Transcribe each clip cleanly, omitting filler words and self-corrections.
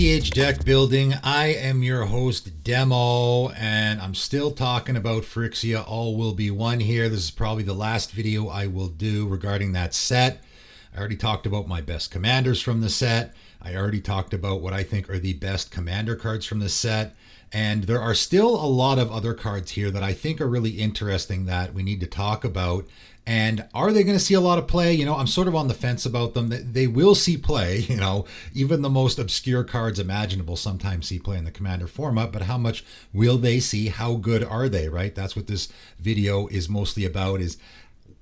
EDH deck building. I am your host, Demo, and I'm still talking about Phyrexia All Will Be One here. This is probably the last video I will do regarding that set. I already talked about my best commanders from the set. I already talked about what I think are the best commander cards from the set. And there are still a lot of other cards here that I think are really interesting that we need to talk about. And are they going to see a lot of play? You know, I'm sort of on the fence about them. They will see play, you know, even the most obscure cards imaginable sometimes see play in the Commander format, but how much will they see? How good are they, right? That's what this video is mostly about is,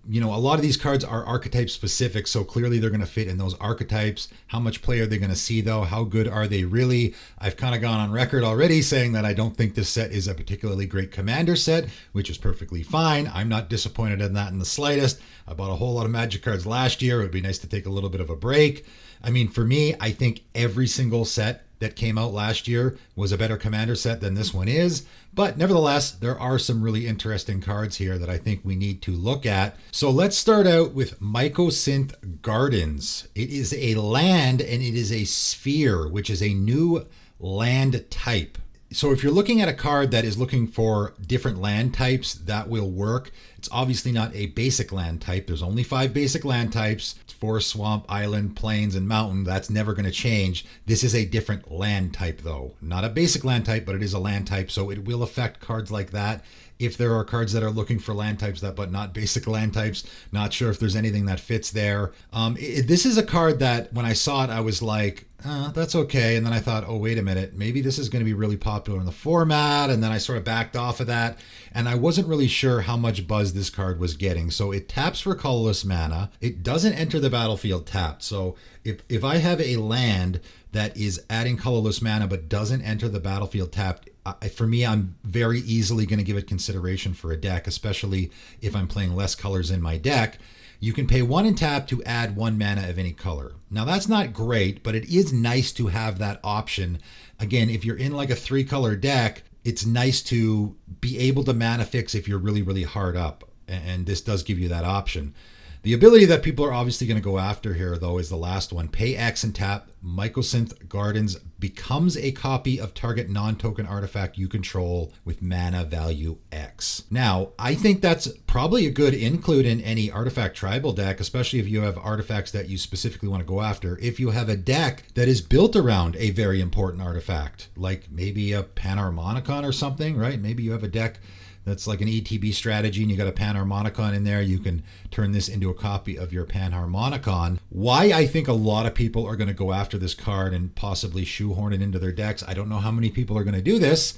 you know, a lot of these cards are archetype specific, so clearly they're going to fit in those archetypes. How much play are they going to see though? How good are they really? I've kind of gone on record already saying that I don't think this set is a particularly great commander set, which is perfectly fine. I'm not disappointed in that in the slightest. I bought a whole lot of Magic cards last year. It would be nice to take a little bit of a break. I mean, for me, I think every single set that came out last year was a better commander set than this one is. But nevertheless, there are some really interesting cards here that I think we need to look at. So let's start out with Mycosynth Gardens. It is a land and it is a sphere, which is a new land type. So if you're looking at a card that is looking for different land types, that will work. It's obviously not a basic land type. There's only 5 basic land types: forest, swamp, island, plains, and mountain. That's never going to change. This is a different land type though. Not a basic land type, but it is a land type, so it will affect cards like that. If there are cards that are looking for land types but not basic land types, not sure if there's anything that fits there. This is a card that when I saw it, I was like, that's okay. And then I thought, oh, wait a minute, maybe this is going to be really popular in the format. And then I sort of backed off of that. And I wasn't really sure how much buzz this card was getting. So it taps for colorless mana. It doesn't enter the battlefield tapped. So if I have a land that is adding colorless mana but doesn't enter the battlefield tapped, for me, I'm very easily going to give it consideration for a deck, especially if I'm playing less colors in my deck. You can pay 1 and tap to add 1 mana of any color. Now that's not great, but it is nice to have that option. Again, if you're in like a 3-color deck, it's nice to be able to mana fix if you're really, really hard up. And this does give you that option. The ability that people are obviously going to go after here, though, is the last one. Pay X and tap. Mycosynth Gardens becomes a copy of target non-token artifact you control with mana value X. Now, I think that's probably a good include in any artifact tribal deck, especially if you have artifacts that you specifically want to go after. If you have a deck that is built around a very important artifact, like maybe a Panharmonicon or something, right? Maybe you have a deck that's like an ETB strategy and you got a Panharmonicon in there, you can turn this into a copy of your Panharmonicon. Why I think a lot of people are going to go after this card and possibly shoehorn it into their decks, I don't know how many people are going to do this,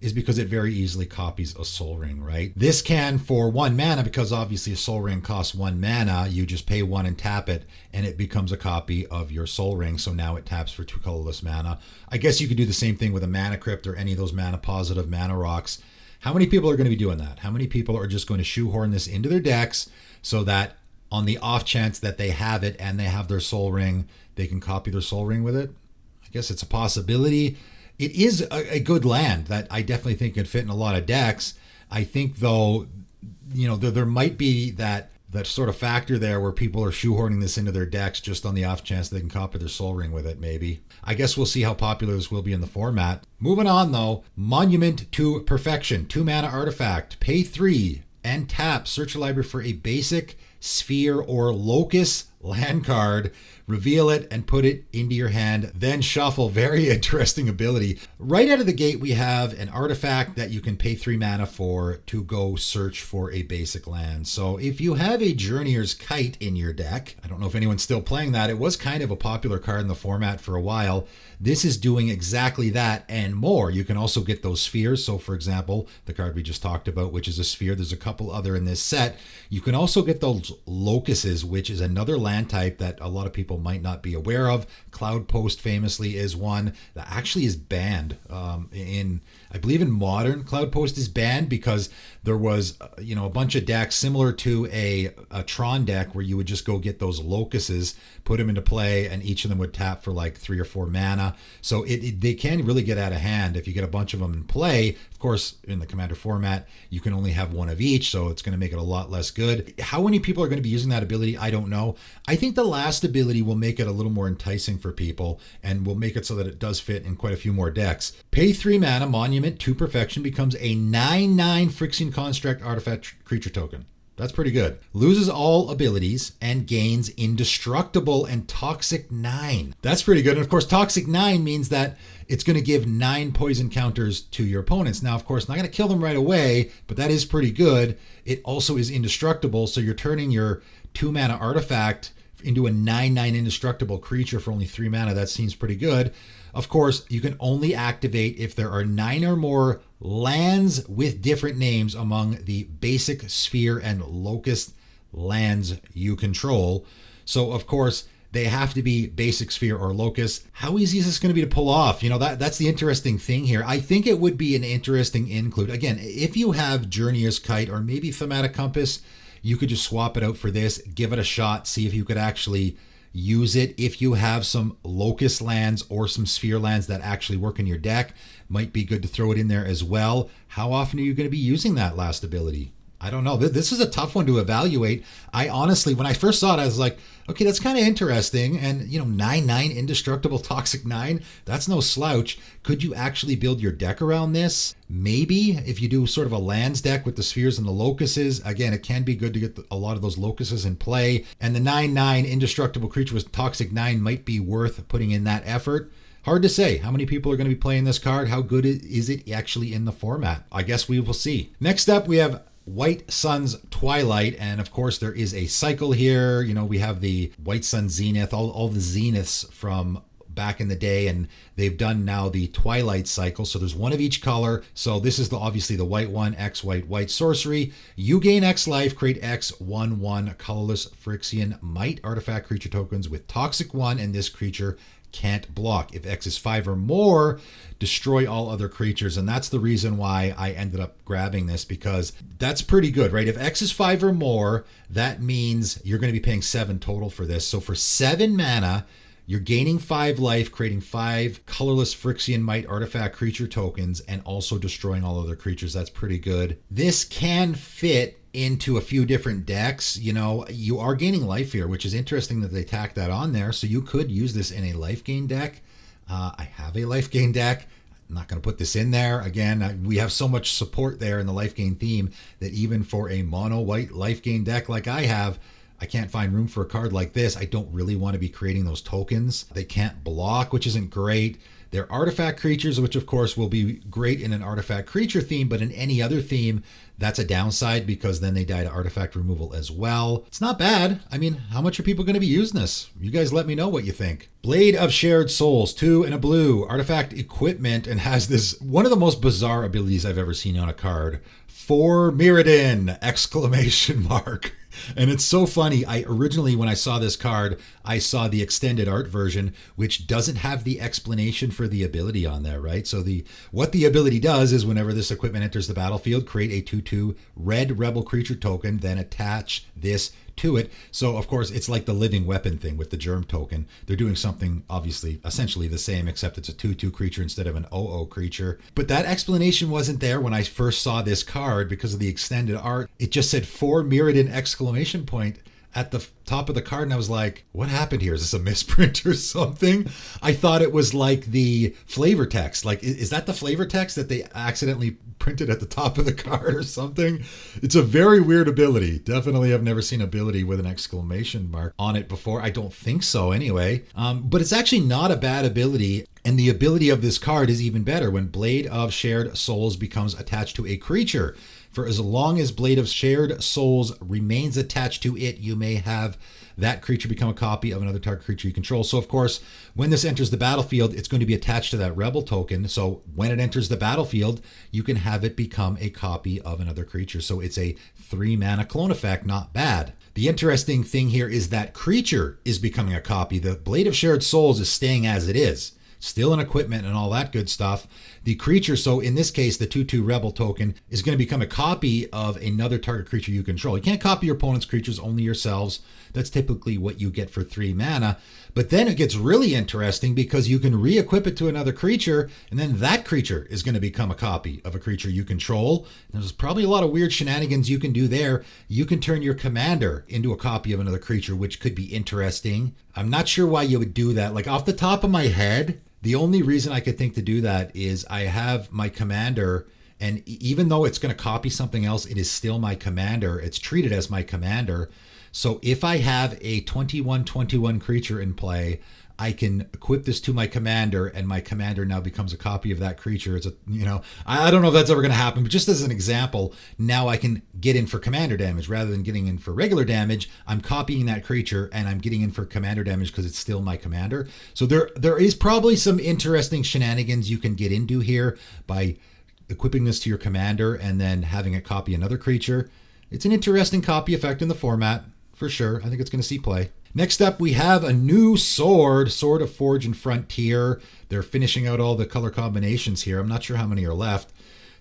is because it very easily copies a Soul Ring, right? This can, for 1 mana, because obviously a Soul Ring costs 1 mana, you just pay 1 and tap it, and it becomes a copy of your Soul Ring, so now it taps for 2 colorless mana. I guess you could do the same thing with a Mana Crypt or any of those mana positive mana rocks. How many people are going to be doing that? How many people are just going to shoehorn this into their decks so that on the off chance that they have it and they have their Soul Ring, they can copy their Soul Ring with it? I guess it's a possibility. It is a good land that I definitely think could fit in a lot of decks. I think, though, you know, there might be that sort of factor there where people are shoehorning this into their decks just on the off chance they can copy their Soul Ring with it, maybe. I guess we'll see how popular this will be in the format. Moving on, though, Monument to Perfection, 2 mana artifact, pay 3 and tap. Search your library for a basic, sphere, or locus land card, reveal it and put it into your hand, then shuffle. Very interesting ability. Right out of the gate, we have an artifact that you can pay 3 mana for to go search for a basic land. So if you have a Journeyer's Kite in your deck, I don't know if anyone's still playing that. It was kind of a popular card in the format for a while. This is doing exactly that and more. You can also get those spheres. So for example, the card we just talked about, which is a sphere, there's a couple other in this set. You can also get those locuses, which is another land type that a lot of people might not be aware of. Cloud Post famously is one that actually is banned I believe in Modern. Cloud Post is banned because there was a bunch of decks similar to a Tron deck where you would just go get those locuses, put them into play, and each of them would tap for like 3 or 4 mana. So they can really get out of hand if you get a bunch of them in play. Of course, in the Commander format, you can only have 1 of each, so it's going to make it a lot less good. How many people are going to be using that ability? I don't know. I think the last ability will make it a little more enticing for people and will make it so that it does fit in quite a few more decks. Pay 3 mana, Monument to Perfection becomes a 9/9 Phyrexian Construct artifact creature token. That's pretty good. Loses all abilities and gains Indestructible and Toxic 9. That's pretty good. And of course, Toxic 9 means that it's going to give 9 poison counters to your opponents. Now, of course, not going to kill them right away, but that is pretty good. It also is indestructible, so you're turning your 2 mana artifact into a 9/9 indestructible creature for only 3 mana. That seems pretty good. Of course, you can only activate if there are 9 or more lands with different names among the basic, sphere, and locust lands you control. So, of course, they have to be basic, sphere, or locust. How easy is this going to be to pull off? You know, that's the interesting thing here. I think it would be an interesting include. Again, if you have Journeyer's Kite or maybe Thematic Compass, you could just swap it out for this, give it a shot, see if you could actually use it. If you have some locust lands or some sphere lands that actually work in your deck, might be good to throw it in there as well. How often are you going to be using that last ability? I don't know. This is a tough one to evaluate. I honestly, when I first saw it, I was like, okay, that's kind of interesting. And, you know, 9/9 Indestructible Toxic 9, that's no slouch. Could you actually build your deck around this? Maybe if you do sort of a lands deck with the spheres and the locusts. Again, it can be good to get a lot of those locusts in play. And the 9/9 Indestructible creature with Toxic 9 might be worth putting in that effort. Hard to say how many people are going to be playing this card. How good is it actually in the format? I guess we will see. Next up, we have White Sun's Twilight, and of course there is a cycle here. You know, we have the White Sun Zenith, all the Zeniths from back in the day, and they've done now the Twilight cycle, so there's one of each color. So this is obviously the white one, X white white sorcery. You gain X life, create X 1/1 colorless Phyrexian Might artifact creature tokens with Toxic 1, and this creature can't block. If X is 5 or more, destroy all other creatures. And that's the reason why I ended up grabbing this, because that's pretty good, right? If X is 5 or more, that means you're going to be paying 7 total for this. So for 7 mana, you're gaining 5 life, creating 5 colorless Phyrexian Might artifact creature tokens, and also destroying all other creatures. That's pretty good. This can fit into a few different decks. You know, you are gaining life here, which is interesting that they tacked that on there. So you could use this in a life gain deck. I have a life gain deck. I'm not going to put this in there. Again, we have so much support there in the life gain theme that even for a mono white life gain deck like I have, I can't find room for a card like this. I don't really want to be creating those tokens. They can't block, which isn't great. They're artifact creatures, which of course will be great in an artifact creature theme, but in any other theme, that's a downside because then they die to artifact removal as well. It's not bad. I mean, how much are people going to be using this? You guys let me know what you think. Blade of Shared Souls, 2 and a blue, artifact equipment, and has this one of the most bizarre abilities I've ever seen on a card. For Mirrodin! Exclamation mark. And it's so funny. I originally, when I saw this card, I saw the extended art version, which doesn't have the explanation for the ability on there, right? So what the ability does is whenever this equipment enters the battlefield, create a 2/2 red rebel creature token, then attach this to it. So of course it's like the living weapon thing with the germ token. They're doing something obviously essentially the same, except it's a 2/2 creature instead of an 0/0 creature. But that explanation wasn't there when I first saw this card because of the extended art. It just said for Mirrodin exclamation point at the top of the card, and I was like, what happened here? Is this a misprint or something? I thought it was like the flavor text. Like, is that the flavor text that they accidentally printed at the top of the card or something? It's a very weird ability. Definitely have never seen ability with an exclamation mark on it before. I don't think so anyway. But it's actually not a bad ability. And the ability of this card is even better when Blade of Shared Souls becomes attached to a creature. For as long as Blade of Shared Souls remains attached to it, you may have that creature become a copy of another target creature you control. So of course, when this enters the battlefield, it's going to be attached to that rebel token. So when it enters the battlefield, you can have it become a copy of another creature. So it's a 3 mana clone effect, not bad. The interesting thing here is that creature is becoming a copy. The Blade of Shared Souls is staying as it is. Still an equipment and all that good stuff. The creature, so in this case, the 2/2 rebel token is going to become a copy of another target creature you control. You can't copy your opponent's creatures, only yourselves. That's typically what you get for 3 mana. But then it gets really interesting because you can re-equip it to another creature, and then that creature is going to become a copy of a creature you control. There's probably a lot of weird shenanigans you can do there. You can turn your commander into a copy of another creature, which could be interesting. I'm not sure why you would do that. Like, off the top of my head, the only reason I could think to do that is I have my commander, and even though it's going to copy something else, it is still my commander. It's treated as my commander. So if I have a 21/21 creature in play, I can equip this to my commander, and my commander now becomes a copy of that creature. It's a, I don't know if that's ever going to happen, but just as an example, now I can get in for commander damage rather than getting in for regular damage. I'm copying that creature and I'm getting in for commander damage because it's still my commander. So there is probably some interesting shenanigans you can get into here by equipping this to your commander and then having it copy another creature. It's an interesting copy effect in the format, for sure. I think it's going to see play. Next up, we have a new Sword of Forge and Frontier. They're finishing out all the color combinations here. I'm not sure how many are left.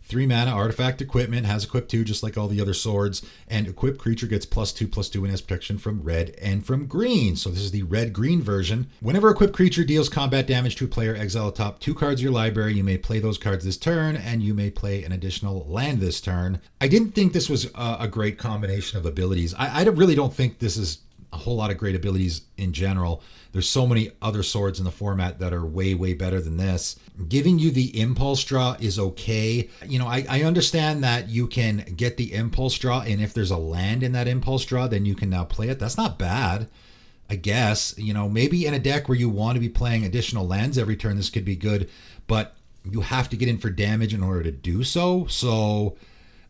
3 mana artifact equipment, has equip 2 just like all the other swords, and equipped creature gets +2/+2 and has protection from red and from green. So this is the red-green version. Whenever equipped creature deals combat damage to a player, exile the top 2 cards of your library. You may play those cards this turn, and you may play an additional land this turn. I didn't think this was a great combination of abilities. I really don't think this is a whole lot of great abilities in general. There's so many other swords in the format that are way, way better than this. Giving you the impulse draw is okay. I understand that you can get the impulse draw, and if there's a land in that impulse draw, then you can now play it. That's not bad, I guess. Maybe in a deck where you want to be playing additional lands every turn, this could be good, but you have to get in for damage in order to do so. So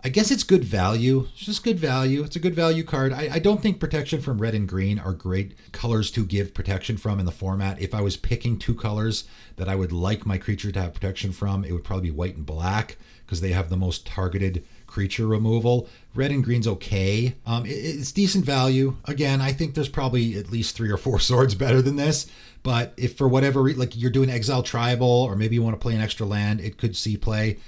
I guess it's good value. It's just good value. It's a good value card. I don't think protection from red and green are great colors to give protection from in the format. If I was picking 2 colors that I would like my creature to have protection from, it would probably be white and black because they have the most targeted creature removal. Red and green's okay. It's decent value. Again, I think there's probably at least 3 or 4 swords better than this. But if for whatever reason, like you're doing Exile Tribal, or maybe you want to play an extra land, it could see play.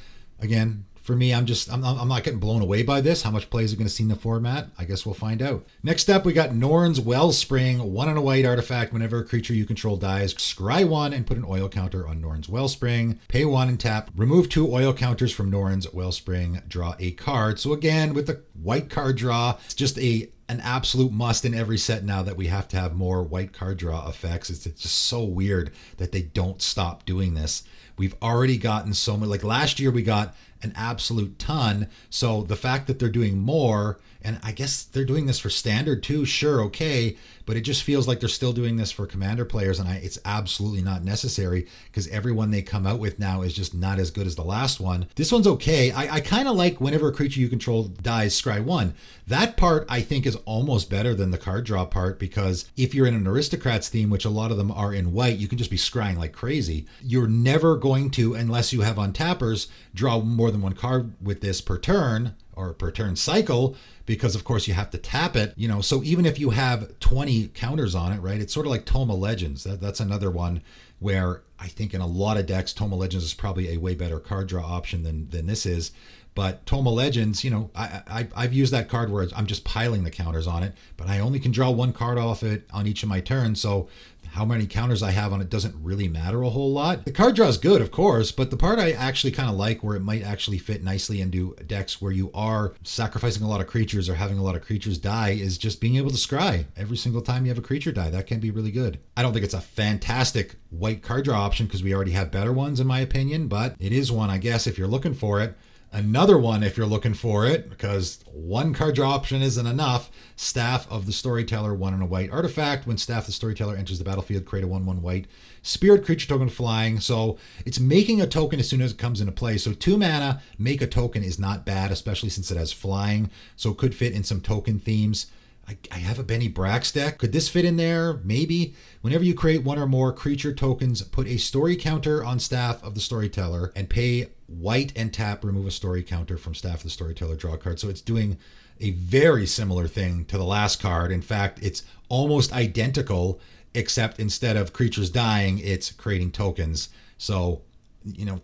Again, for me, I'm not getting blown away by this. How much play is it going to see in the format? I guess we'll find out. Next up, we got Norn's Wellspring, 1 and a white artifact. Whenever a creature you control dies, scry 1 and put an oil counter on Norn's Wellspring. Pay 1 and tap. Remove 2 oil counters from Norn's Wellspring. Draw a card. So again, with the white card draw, it's just an absolute must in every set now that we have to have more white card draw effects. It's just so weird that they don't stop doing this. We've already gotten so many. Like last year, we got an absolute ton. So the fact that they're doing more, and I guess they're doing this for standard too, sure, okay, but it just feels like they're still doing this for commander players, and it's absolutely not necessary because everyone they come out with now is just not as good as the last one. This one's okay. I kind of like whenever a creature you control dies, scry 1. That part I think is almost better than the card draw part, because if you're in an aristocrats theme, which a lot of them are in white, you can just be scrying like crazy. You're never going to, unless you have untappers, draw more than 1 card with this per turn or per turn cycle, because of course you have to tap it, so even if you have 20 counters on it, right, it's sort of like Tome of Legends. That's another one where I think in a lot of decks, Tome of Legends is probably a way better card draw option than this is. But Tome of Legends, I've used that card where I'm just piling the counters on it, but I only can draw 1 card off it on each of my turns. So how many counters I have on it doesn't really matter a whole lot. The card draw is good, of course, but the part I actually kind of like, where it might actually fit nicely into decks where you are sacrificing a lot of creatures or having a lot of creatures die, is just being able to scry every single time you have a creature die. That can be really good. I don't think it's a fantastic white card draw option because we already have better ones in my opinion, but it is one, I guess, if you're looking for it. Another one if you're looking for it, because 1 card draw option isn't enough. Staff of the Storyteller, 1 and a white artifact. When Staff of the Storyteller enters the battlefield, create a 1/1 white spirit creature token flying. So it's making a token as soon as it comes into play. So 2 mana, make a token is not bad, especially since it has flying. So it could fit in some token themes. I have a Benny Brax deck. Could this fit in there? Maybe. Whenever you create 1 or more creature tokens, put a story counter on Staff of the Storyteller and pay white and tap, remove a story counter from Staff of the Storyteller, draw a card. So it's doing a very similar thing to the last card. In fact, it's almost identical, except instead of creatures dying, it's creating tokens. So,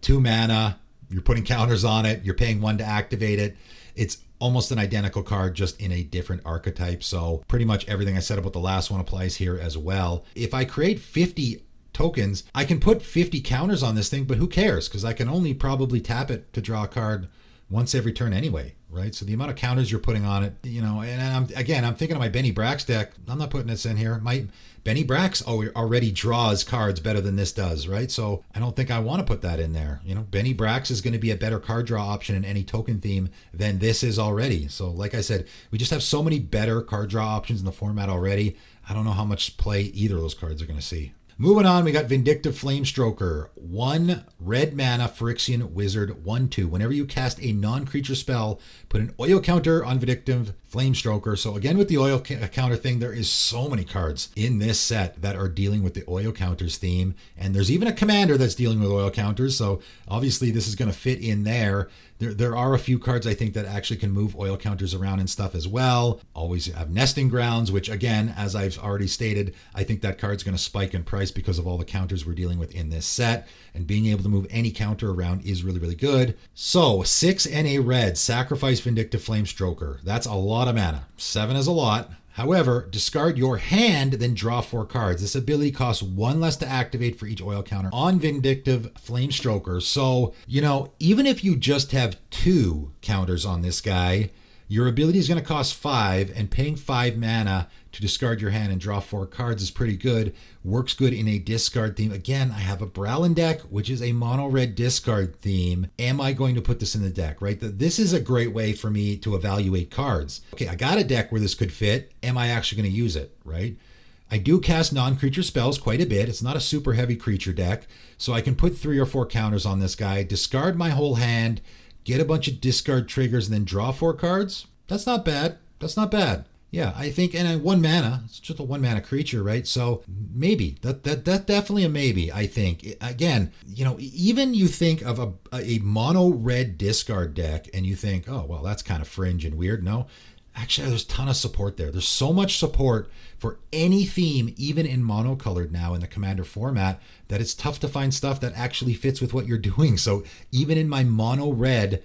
2 mana, You're putting counters on it. You're paying 1 to activate it. It's almost an identical card, just in a different archetype. So pretty much everything I said about the last one applies here as well. If I create 50 tokens, I can put 50 counters on this thing, but who cares? Because I can only probably tap it to draw a card once every turn anyway, right? So the amount of counters you're putting on it, you know, and I'm thinking of my Benny Brax deck. I'm not putting this in here. My Benny Brax already draws cards better than this does, right? So I don't think I want to put that in there. You know, Benny Brax is going to be a better card draw option in any token theme than this is already. So like I said, we just have so many better card draw options in the format already. I don't know how much play either of those cards are going to see. Moving on, we got Vindictive Flamestoker. 1 red mana Phyrexian Wizard 1/2. Whenever you cast a non-creature spell, put an oil counter on Vindictive Flamestoker. So again, with the oil counter thing, there is so many cards in this set that are dealing with the oil counters theme. And there's even a commander that's dealing with oil counters. So obviously this is going to fit in there. There are a few cards I think that actually can move oil counters around and stuff as well. Always have Nesting Grounds, which again, as I've already stated, I think that card's going to spike in price because of all the counters we're dealing with in this set. And being able to move any counter around is really, really good. So 6 and a red, sacrifice Vindictive Flamestoker. That's a lot of mana. 7 is a lot. However, discard your hand, then draw 4 cards. This ability costs 1 less to activate for each oil counter on Vindictive Flamestoker. So, you know, even if you just have 2 counters on this guy, your ability is going to cost 5, and paying 5 mana to discard your hand and draw 4 cards is pretty good. Works good in a discard theme. Again, I have a Bralin deck, which is a mono-red discard theme. Am I going to put this in the deck, right? This is a great way for me to evaluate cards. Okay, I got a deck where this could fit. Am I actually going to use it, right? I do cast non-creature spells quite a bit. It's not a super heavy creature deck, so I can put 3 or 4 counters on this guy, discard my whole hand, get a bunch of discard triggers, and then draw 4 cards. That's not bad. That's not bad. Yeah, I think, and 1 mana, it's just a 1 mana creature, right? So maybe, that's definitely a maybe, I think. Again, you know, even you think of a mono red discard deck and you think, oh, well, that's kind of fringe and weird. No, actually, there's a ton of support there. There's so much support for any theme, even in monocolored now in the Commander format, that it's tough to find stuff that actually fits with what you're doing. So even in my mono red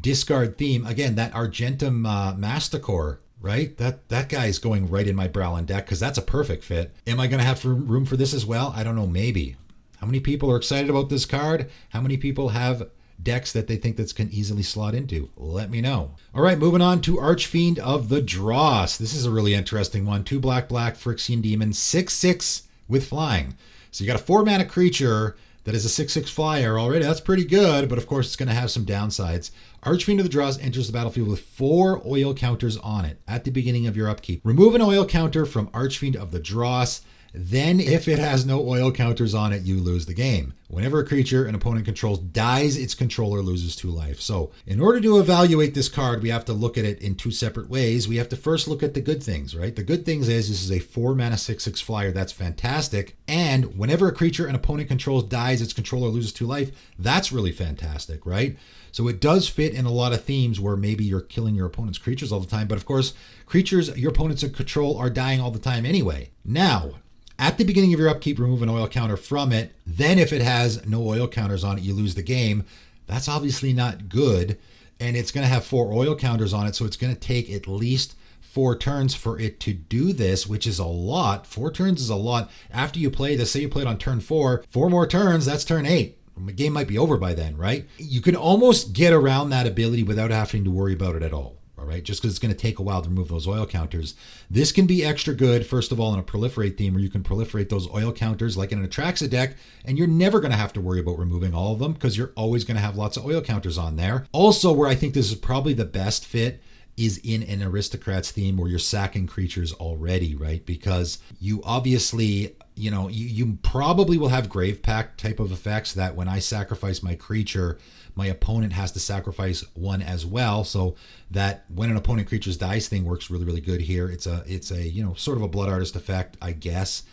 discard theme, again, that Argentum Masticore, right? That guy is going right in my Bralin deck because that's a perfect fit. Am I going to have room for this as well? I don't know, maybe. How many people are excited about this card? How many people have decks that they think this can easily slot into? Let me know. All right, moving on to Archfiend of the Dross. This is a really interesting one. 2 black, Phyrexian Demon, 6/6 with flying. So you got a 4 mana creature that is a 6/6 flyer already. That's pretty good, but of course it's going to have some downsides. Archfiend of the Dross enters the battlefield with 4 oil counters on it at the beginning of your upkeep. Remove an oil counter from Archfiend of the Dross. Then, if it has no oil counters on it, you lose the game. Whenever a creature an opponent controls dies, its controller loses 2 life. So, in order to evaluate this card, we have to look at it in 2 separate ways. We have to first look at the good things, right? The good things is this is a 4 mana 6/6 flyer. That's fantastic. And whenever a creature an opponent controls dies, its controller loses 2 life. That's really fantastic, right? So it does fit in a lot of themes where maybe you're killing your opponent's creatures all the time. But of course, creatures your opponents in control are dying all the time anyway. Now, at the beginning of your upkeep, remove an oil counter from it. Then if it has no oil counters on it, you lose the game. That's obviously not good. And it's going to have 4 oil counters on it. So it's going to take at least 4 turns for it to do this, which is a lot. 4 turns is a lot. After you play this, say you played on turn 4, 4 more turns, that's turn 8. The game might be over by then, right? You can almost get around that ability without having to worry about it at all. All right, just because it's going to take a while to remove those oil counters. This can be extra good, first of all, in a proliferate theme where you can proliferate those oil counters like in an Atraxa deck, and you're never going to have to worry about removing all of them because you're always going to have lots of oil counters on there. Also, where I think this is probably the best fit is in an Aristocrats theme where you're sacking creatures already, right? Because you obviously, you know, you probably will have Grave Pact type of effects that when I sacrifice my creature, my opponent has to sacrifice one as well. So that when an opponent creature's dies thing works really, really good here. It's a you know, sort of a Blood Artist effect, I guess.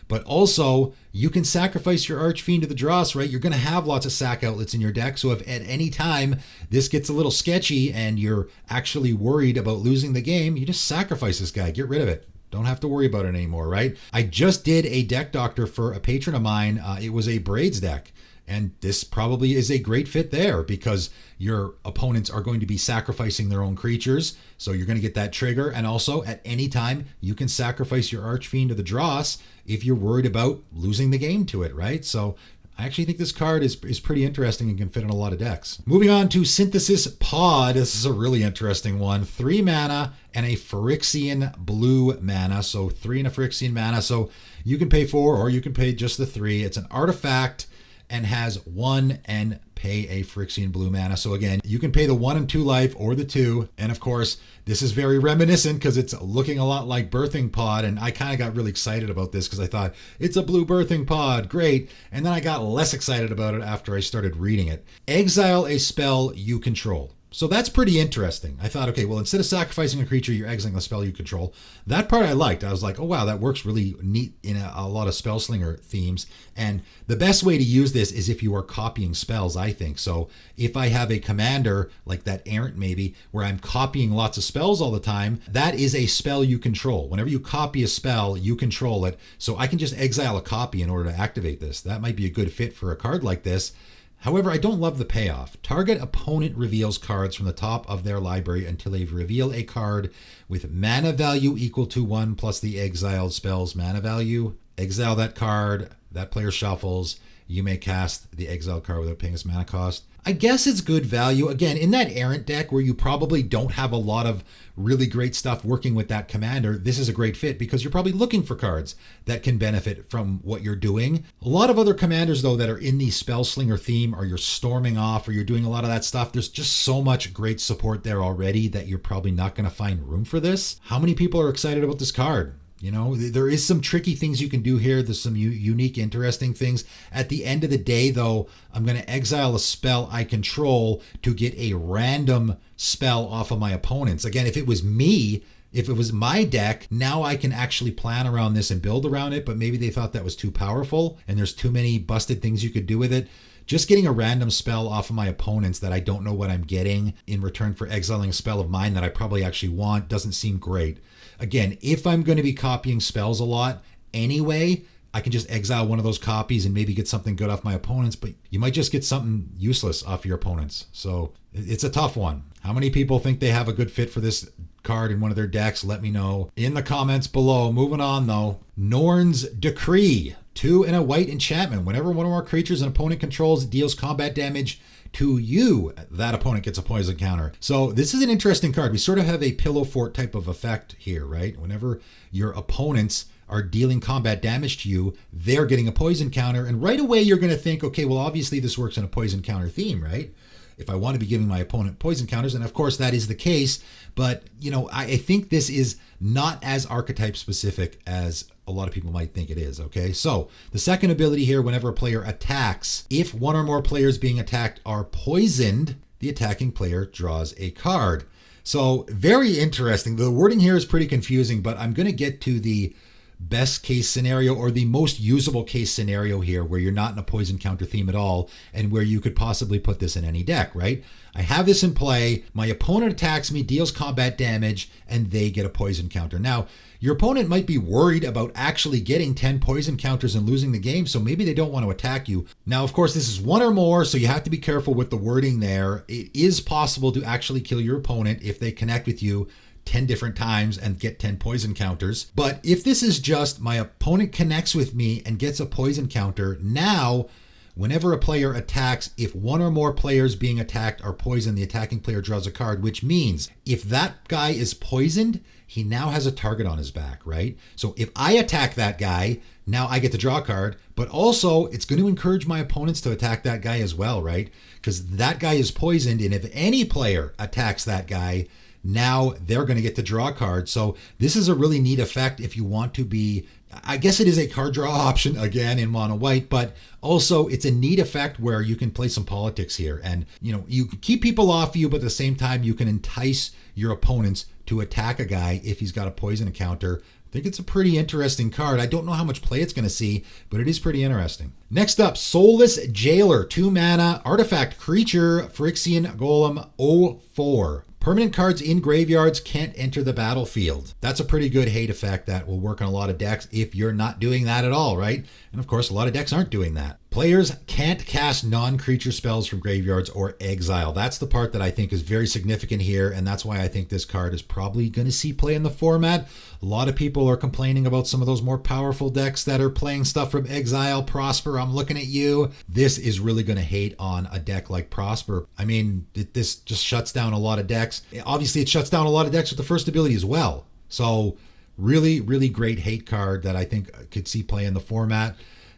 But also, you can sacrifice your Archfiend of the Dross, right? You're going to have lots of sack outlets in your deck. So if at any time this gets a little sketchy and you're actually worried about losing the game, you just sacrifice this guy. Get rid of it. Don't have to worry about it anymore, right? I just did a deck doctor for a patron of mine. It was a Braids deck. And this probably is a great fit there because your opponents are going to be sacrificing their own creatures. So you're going to get that trigger. And also at any time, you can sacrifice your Archfiend to the Dross if you're worried about losing the game to it, right? So I actually think this card is pretty interesting and can fit in a lot of decks. Moving on to Synthesis Pod. This is a really interesting one. 3 mana and a Phyrexian blue mana. So 3 and a Phyrexian mana. So you can pay 4 or you can pay just the 3. It's an artifact and has 1 and pay a Phyrexian blue mana. So again, you can pay the 1 and 2 life or the 2. And of course, this is very reminiscent because it's looking a lot like Birthing Pod. And I kind of got really excited about this because I thought it's a blue Birthing Pod, great. And then I got less excited about it after I started reading it. Exile a spell you control. So that's pretty interesting. I thought, okay, well, instead of sacrificing a creature, you're exiling a spell you control. That part I liked. I was like, oh, wow, that works really neat in a lot of Spellslinger themes. And the best way to use this is if you are copying spells, I think. So if I have a commander, like that Errant maybe, where I'm copying lots of spells all the time, that is a spell you control. Whenever you copy a spell, you control it. So I can just exile a copy in order to activate this. That might be a good fit for a card like this. However, I don't love the payoff. Target opponent reveals cards from the top of their library until they reveal a card with mana value equal to 1 plus the exiled spell's mana value. Exile that card, that player shuffles. You may cast the exiled card without paying its mana cost. I guess it's good value. Again, in that Errant deck where you probably don't have a lot of really great stuff working with that commander, this is a great fit because you're probably looking for cards that can benefit from what you're doing. A lot of other commanders, though, that are in the Spellslinger theme, or you're storming off, or you're doing a lot of that stuff, there's just so much great support there already that you're probably not going to find room for this. How many people are excited about this card? You know, there is some tricky things you can do here. There's some unique, interesting things. At the end of the day, though, I'm going to exile a spell I control to get a random spell off of my opponents. Again, if it was me, if it was my deck, now I can actually plan around this and build around it, but maybe they thought that was too powerful and there's too many busted things you could do with it. Just getting a random spell off of my opponents that I don't know what I'm getting in return for exiling a spell of mine that I probably actually want doesn't seem great. Again, if I'm going to be copying spells a lot anyway, I can just exile one of those copies and maybe get something good off my opponents, but you might just get something useless off your opponents. So it's a tough one. How many people think they have a good fit for this card in one of their decks? Let me know in the comments below. Moving on, though. Norn's Decree. 2 and a white enchantment. Whenever one or more creatures an opponent controls deals combat damage to you, that opponent gets a poison counter. So this is an interesting card. We sort of have a pillow fort type of effect here, right? Whenever your opponents are dealing combat damage to you, they're getting a poison counter. And right away, you're going to think, okay, well, obviously this works in a poison counter theme, right? If I want to be giving my opponent poison counters, and of course that is the case, but you know, I think this is not as archetype specific as a lot of people might think it is, okay? So the second ability here, whenever a player attacks, if one or more players being attacked are poisoned, the attacking player draws a card. So very interesting. The wording here is pretty confusing, but I'm going to get to the best case scenario, or the most usable case scenario here, where you're not in a poison counter theme at all and where you could possibly put this in any deck, right? I have this in play. My opponent attacks me, deals combat damage, and they get a poison counter. Now, your opponent might be worried about actually getting 10 poison counters and losing the game, so maybe they don't want to attack you. Now, of course, this is one or more, so you have to be careful with the wording there. It is possible to actually kill your opponent if they connect with you 10 different times and get 10 poison counters. But if this is just my opponent connects with me and gets a poison counter, now whenever a player attacks, if one or more players being attacked are poisoned, the attacking player draws a card, which means if that guy is poisoned, he now has a target on his back, right? So if I attack that guy, now I get to draw a card, but also it's going to encourage my opponents to attack that guy as well, right? Because that guy is poisoned, and if any player attacks that guy, now they're going to get to draw a card. So this is a really neat effect if you want to be, I guess it is a card draw option again in mono white, but also it's a neat effect where you can play some politics here. And, you know, you can keep people off you, but at the same time, you can entice your opponents to attack a guy if he's got a poison counter. I think it's a pretty interesting card. I don't know how much play it's going to see, but it is pretty interesting. Next up, Soulless Jailer, 2 mana, artifact creature, Phyrexian Golem 04. Permanent cards in graveyards can't enter the battlefield. That's a pretty good hate effect that will work on a lot of decks if you're not doing that at all, right? And of course, a lot of decks aren't doing that. Players can't cast non-creature spells from graveyards or exile. That's the part that I think is very significant here, and that's why I think this card is probably going to see play in the format. A lot of people are complaining about some of those more powerful decks that are playing stuff from exile. Prosper, I'm looking at you. This is really going to hate on a deck like Prosper. I mean, this just shuts down a lot of decks. Obviously, it shuts down a lot of decks with the first ability as well. So really, really great hate card that I think could see play in the format.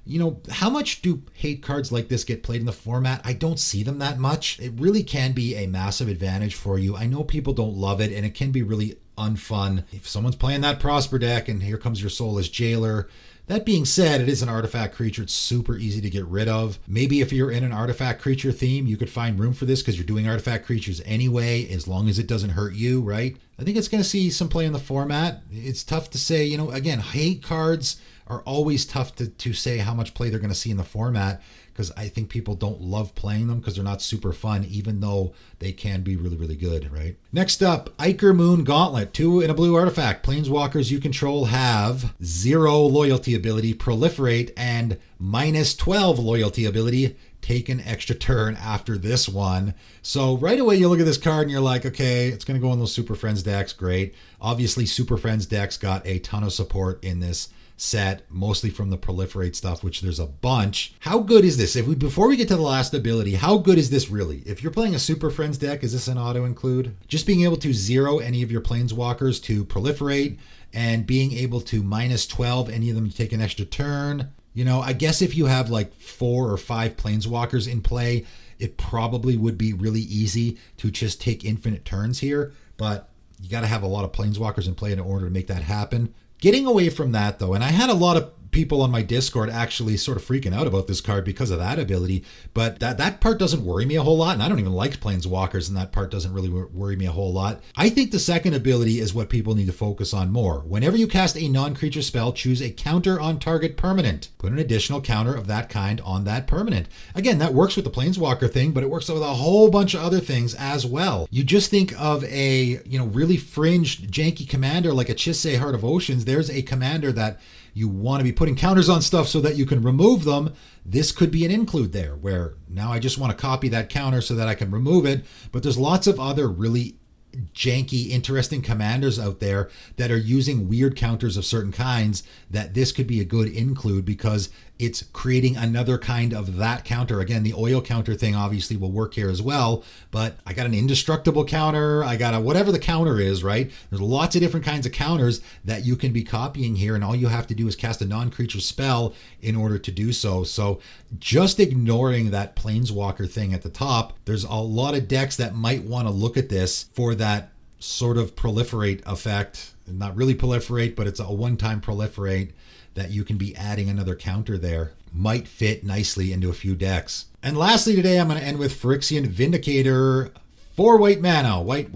You know, how much do hate cards like this get played in the format? I don't see them that much. It really can be a massive advantage for you. I know people don't love it, and it can be really unfun if someone's playing that Prosper deck and here comes your Soulless Jailer. That being said, it is an artifact creature. It's super easy to get rid of. Maybe if you're in an artifact creature theme, you could find room for this because you're doing artifact creatures anyway, as long as it doesn't hurt you, right? I think it's going to see some play in the format. It's tough to say, you know, again, hate cards are always tough to say how much play they're going to see in the format, because I think people don't love playing them because they're not super fun, even though they can be really, really good, right? Next up, Ichormoon Gauntlet. 2 in a blue artifact. Planeswalkers you control have 0 loyalty ability, proliferate, and -12 loyalty ability. Take an extra turn after this one. So right away you look at this card and you're like, okay, it's going to go in those Super Friends decks. Great. Obviously, Super Friends decks got a ton of support in this set, mostly from the proliferate stuff, which there's a bunch. How good is this? Before we get to the last ability, how good is this really? If you're playing a Super Friends deck, is this an auto include? Just being able to 0 any of your planeswalkers to proliferate and being able to -12 any of them to take an extra turn. You know, I guess if you have like 4 or 5 planeswalkers in play, it probably would be really easy to just take infinite turns here, but you got to have a lot of planeswalkers in play in order to make that happen. Getting away from that, though, and I had a lot of people on my Discord actually sort of freaking out about this card because of that ability, but that part doesn't worry me a whole lot, and I don't even like planeswalkers, and that part doesn't really worry me a whole lot. I think the second ability is what people need to focus on more. Whenever you cast a non-creature spell, choose a counter on target permanent. Put an additional counter of that kind on that permanent. Again, that works with the planeswalker thing, but it works with a whole bunch of other things as well. You just think of a, you know, really fringed, janky commander like a Chisei Heart of Oceans. There's a commander that you want to be putting counters on stuff so that you can remove them. This could be an include there, where now I just want to copy that counter so that I can remove it. But there's lots of other really janky, interesting commanders out there that are using weird counters of certain kinds, that this could be a good include because it's creating another kind of that counter. Again, the oil counter thing obviously will work here as well, but I got an indestructible counter. I got a whatever the counter is, right? There's lots of different kinds of counters that you can be copying here, and all you have to do is cast a non-creature spell in order to do so. So just ignoring that planeswalker thing at the top, there's a lot of decks that might want to look at this for that sort of proliferate effect. Not really proliferate, but it's a one-time proliferate that you can be adding another counter there. Might fit nicely into a few decks. And lastly today, I'm going to end with Phyrexian Vindicator. 4 white mana. White.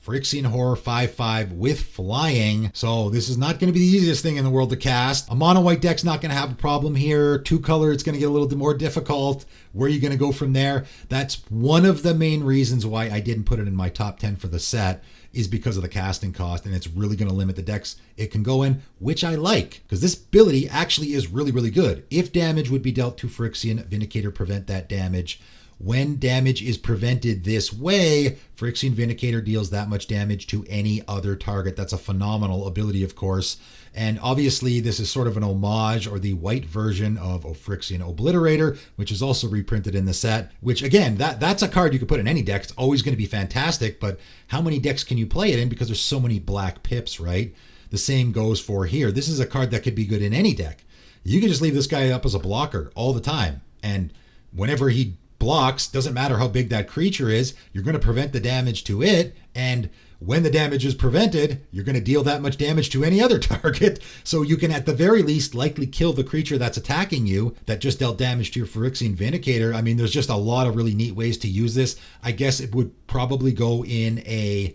Phyrexian Horror 5/5 with flying. So this is not going to be the easiest thing in the world to cast. A mono white deck's not going to have a problem here. 2 color, it's going to get a little bit more difficult. Where are you going to go from there? That's one of the main reasons why I didn't put it in my top 10 for the set, is because of the casting cost, and it's really going to limit the decks it can go in, which I like, because this ability actually is really, really good. If damage would be dealt to Phyrexian Vindicator, prevent that damage. When damage is prevented this way, Phyrexian Vindicator deals that much damage to any other target. That's a phenomenal ability, of course. And obviously, this is sort of an homage, or the white version of Phyrexian Obliterator, which is also reprinted in the set. Which, again, that's a card you could put in any deck. It's always going to be fantastic, but how many decks can you play it in? Because there's so many black pips, right? The same goes for here. This is a card that could be good in any deck. You can just leave this guy up as a blocker all the time. And whenever he blocks, doesn't matter how big that creature is, you're going to prevent the damage to it, and when the damage is prevented, you're going to deal that much damage to any other target, so you can at the very least likely kill the creature that's attacking you that just dealt damage to your Phyrexian Vindicator. I mean, there's just a lot of really neat ways to use this. I guess it would probably go in a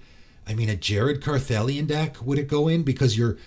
Jared Carthelian deck, would it go in? Because you're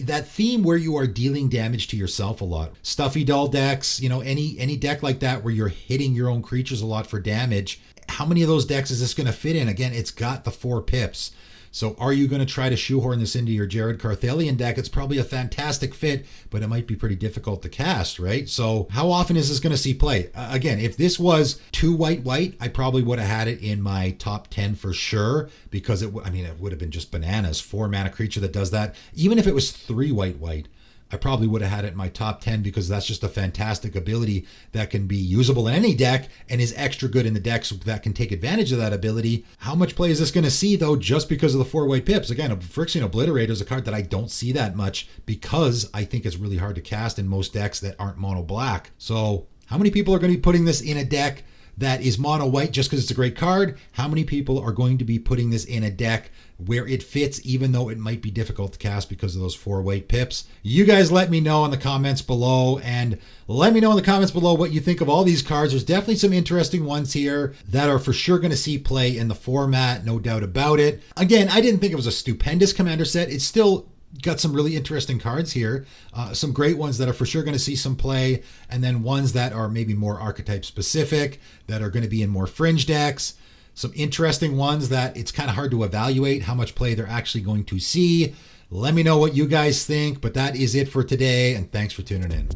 that theme where you are dealing damage to yourself a lot. Stuffy doll decks, you know, any deck like that where you're hitting your own creatures a lot for damage. How many of those decks is this going to fit in? Again, it's got the 4 pips. So are you going to try to shoehorn this into your Jared Carthalion deck? It's probably a fantastic fit, but it might be pretty difficult to cast, right? So how often is this going to see play? Again, if this was 2 white, I probably would have had it in my top 10 for sure, because it would have been just bananas. 4 mana creature that does that. Even if it was 3 white, I probably would have had it in my top 10, because that's just a fantastic ability that can be usable in any deck and is extra good in the decks that can take advantage of that ability. How much play is this going to see, though, just because of the 4 white pips? Again, a Phyrexian Obliterator is a card that I don't see that much, because I think it's really hard to cast in most decks that aren't mono black. So how many people are going to be putting this in a deck that is mono white just because it's a great card? How many people are going to be putting this in a deck where it fits, even though it might be difficult to cast because of those 4 white pips? You guys let me know in the comments below, and let me know in the comments below what you think of all these cards. There's definitely some interesting ones here that are for sure going to see play in the format, no doubt about it. Again, I didn't think it was a stupendous commander set. It's still got some really interesting cards here, some great ones that are for sure going to see some play, and then ones that are maybe more archetype specific that are going to be in more fringe decks. Some interesting ones that it's kind of hard to evaluate how much play they're actually going to see. Let me know what you guys think, but that is it for today, and thanks for tuning in.